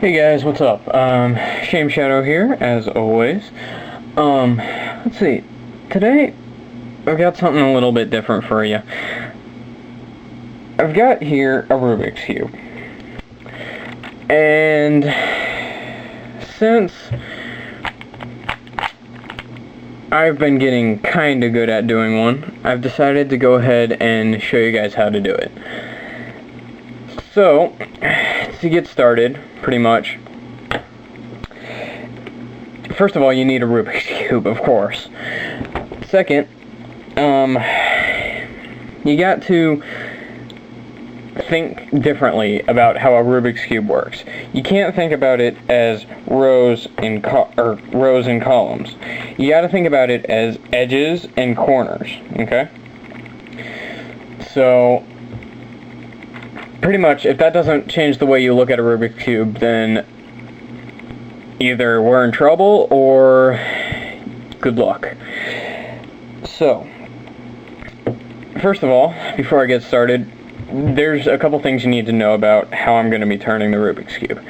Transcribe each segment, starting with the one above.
Hey guys, what's up? Shame Shadow here, as always. Let's see. Today, I've got something a little bit different for you. I've got here a Rubik's Cube. And since I've been getting kinda good at doing one, I've decided to go ahead and show you guys how to do it. So, to get started, pretty much, first of all, you need a Rubik's Cube, of course. Second, you got to think differently about how a Rubik's Cube works. You can't think about it as rows and columns. You got to think about it as edges and corners, okay? So, pretty much, if that doesn't change the way you look at a Rubik's Cube, then either we're in trouble or good luck. So, first of all, before I get started, there's a couple things you need to know about how I'm going to be turning the Rubik's Cube.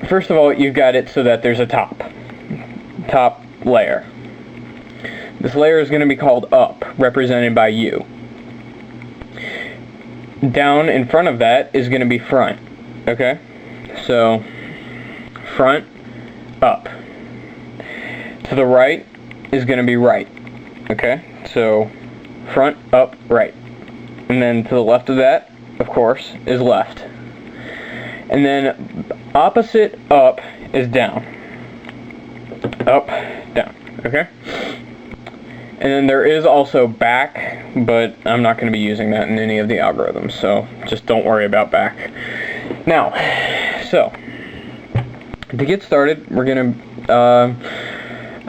First of all, you've got it so that there's a top layer. This layer is going to be called up, represented by U. Down in front of that is going to be front, okay? So, front, up. To the right is going to be right, okay? So, front, up, right. And then to the left of that, of course, is left. And then opposite up is down. Up, down, okay? And then there is also back, but I'm not going to be using that in any of the algorithms, so just don't worry about back. Now, so, to get started, we're going to,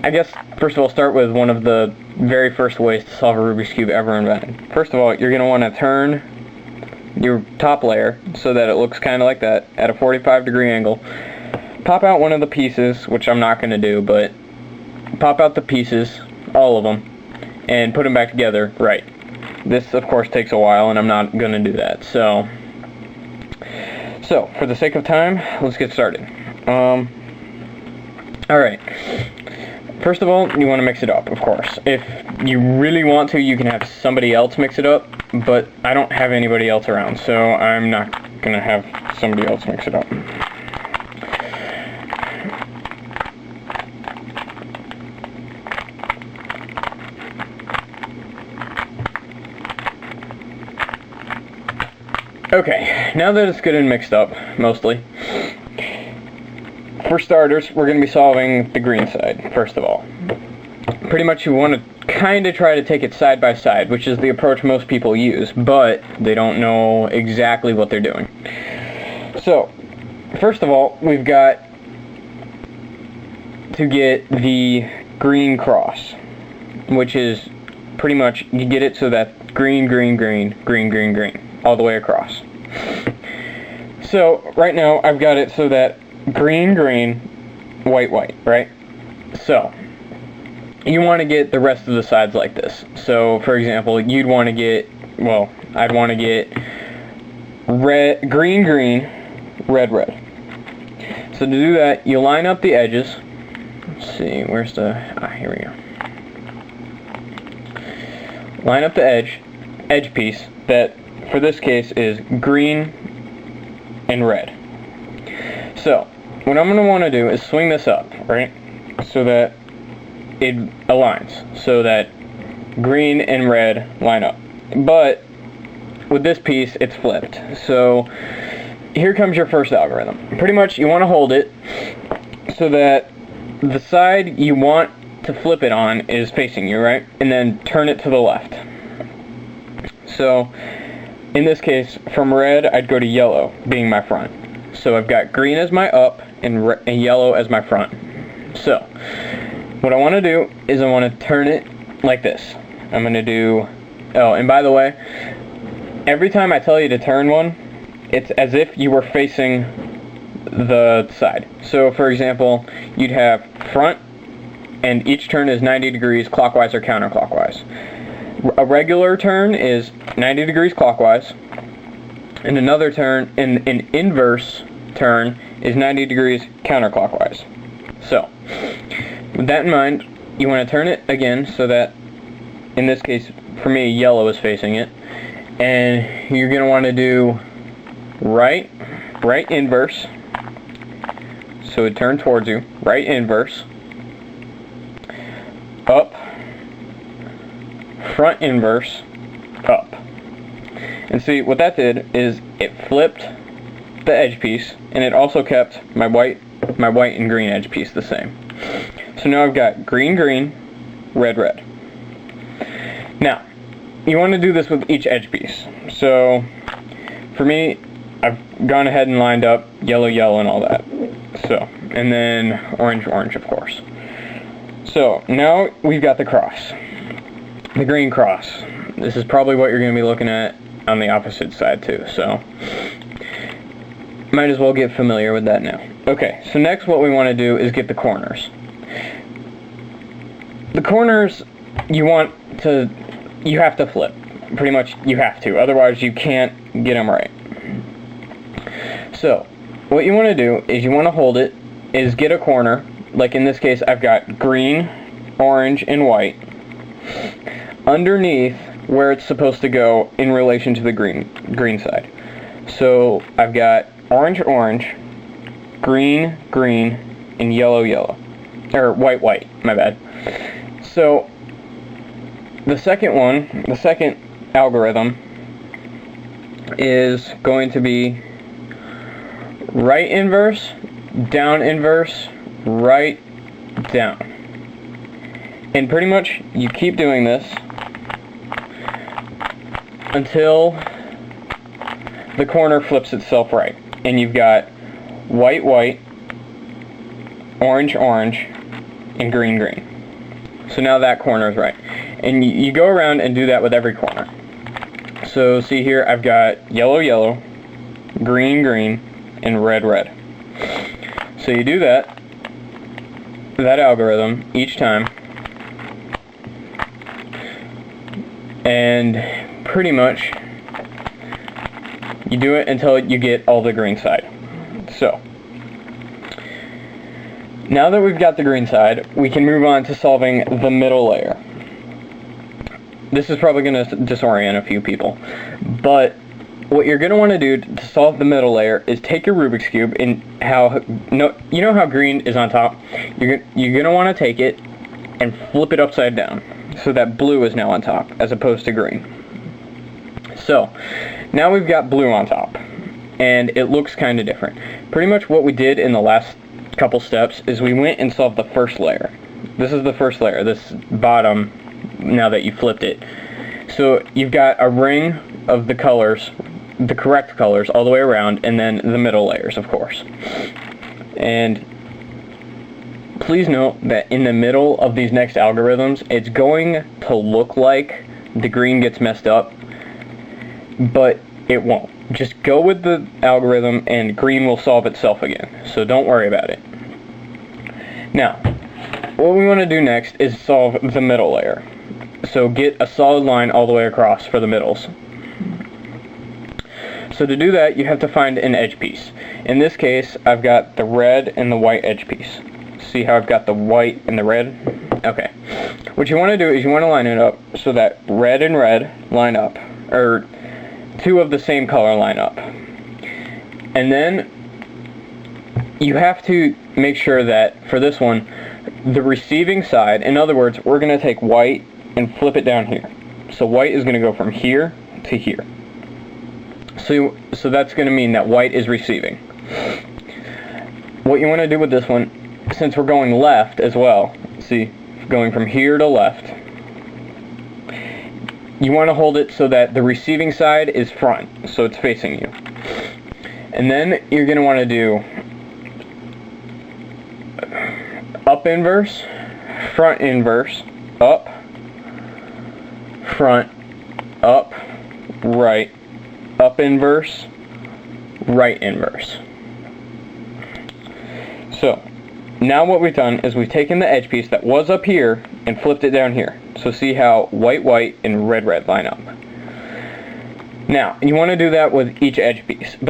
I guess, first of all, start with one of the very first ways to solve a Rubik's Cube ever invented. First of all, you're going to want to turn your top layer so that it looks kind of like that, at a 45-degree angle. Pop out one of the pieces, which I'm not going to do, but pop out the pieces, all of them, and put them back together right. This, of course, takes a while, and I'm not going to do that. So, for the sake of time, let's get started. Alright. First of all, you want to mix it up, of course. If you really want to, you can have somebody else mix it up, but I don't have anybody else around, so I'm not going to have somebody else mix it up. Okay, now that it's good and mixed up, mostly, for starters, we're going to be solving the green side, first of all. Pretty much you want to kind of try to take it side by side, which is the approach most people use, but they don't know exactly what they're doing. So, first of all, we've got to get the green cross, which is pretty much, you get it so that green, green, green, green, green, green, all the way across. So, right now, I've got it so that green, green, white, white, right? So, you want to get the rest of the sides like this. So, for example, you'd want to get, well, I'd want to get red, green, green, red, red. So to do that, you line up the edges. Let's see, where's the, here we go. Line up the edge piece that, for this case, is green and red. So, what I'm going to want to do is swing this up, right, so that it aligns, so that green and red line up. But, with this piece, it's flipped. So, here comes your first algorithm. Pretty much, you want to hold it so that the side you want to flip it on is facing you, right, and then turn it to the left. So, in this case, from red, I'd go to yellow, being my front. So I've got green as my up and yellow as my front. So, what I want to do is I want to turn it like this. I'm going to do, oh, and by the way, every time I tell you to turn one, it's as if you were facing the side. So, for example, you'd have front, and each turn is 90 degrees clockwise or counterclockwise. A regular turn is 90 degrees clockwise, and another turn, an inverse turn is 90 degrees counterclockwise. So, with that in mind, you want to turn it again so that, in this case, for me, yellow is facing it. And you're going to want to do right inverse. So it turns towards you, right inverse, up, front inverse, up. And see, what that did is it flipped the edge piece, and it also kept my white and green edge piece the same. So now I've got green, green, red, red. Now, you want to do this with each edge piece. So, for me, I've gone ahead and lined up yellow, yellow, and all that. So, and then orange, orange, of course. So, now we've got the cross. The green cross. This is probably what you're going to be looking at on the opposite side too, so might as well get familiar with that now. Okay, so next what we want to do is get the corners. The corners you have to flip. Pretty much you have to, otherwise you can't get them right. So, what you want to do is you want to hold it, is get a corner, like in this case I've got green, orange, and white, underneath where it's supposed to go in relation to the green side. So I've got orange, orange, green, green, and yellow, yellow. Or white, white, my bad. So the second algorithm is going to be right inverse, down inverse, right, down. And pretty much you keep doing this until the corner flips itself right. And you've got white, white, orange, orange, and green, green. So now that corner is right. And you go around and do that with every corner. So see here, I've got yellow, yellow, green, green, and red, red. So you do that algorithm each time. And pretty much you do it until you get all the green side. So now that we've got the green side, we can move on to solving the middle layer. This is probably going to disorient a few people, but what you're going to want to do to solve the middle layer is take your Rubik's Cube and you know how green is on top? You're going to want to take it and flip it upside down so that blue is now on top as opposed to green. So now we've got blue on top and it looks kind of different. Pretty much what we did in the last couple steps is we went and solved the first layer. This is the first layer, this bottom, now that you flipped it. So you've got a ring of the colors, the correct colors all the way around, and then the middle layers, of course. And please note that in the middle of these next algorithms, it's going to look like the green gets messed up, but it won't. Just go with the algorithm and green will solve itself again, so don't worry about it. Now, what we want to do next is solve the middle layer. So get a solid line all the way across for the middles. So to do that, you have to find an edge piece. In this case, I've got the red and the white edge piece. See how I've got the white and the red? Okay. What you want to do is you want to line it up so that red and red line up, or two of the same color line up. And then you have to make sure that for this one, the receiving side, in other words, we're going to take white and flip it down here. So white is going to go from here to here. So that's going to mean that white is receiving. What you want to do with this one, since we're going left as well, see, going from here to left, you want to hold it so that the receiving side is front, so it's facing you. And then you're going to want to do up inverse, front inverse, up, front, up, right, up inverse, right inverse. So now what we've done is we've taken the edge piece that was up here and flipped it down here. So see how white, white, and red, red line up. Now, you want to do that with each edge piece, but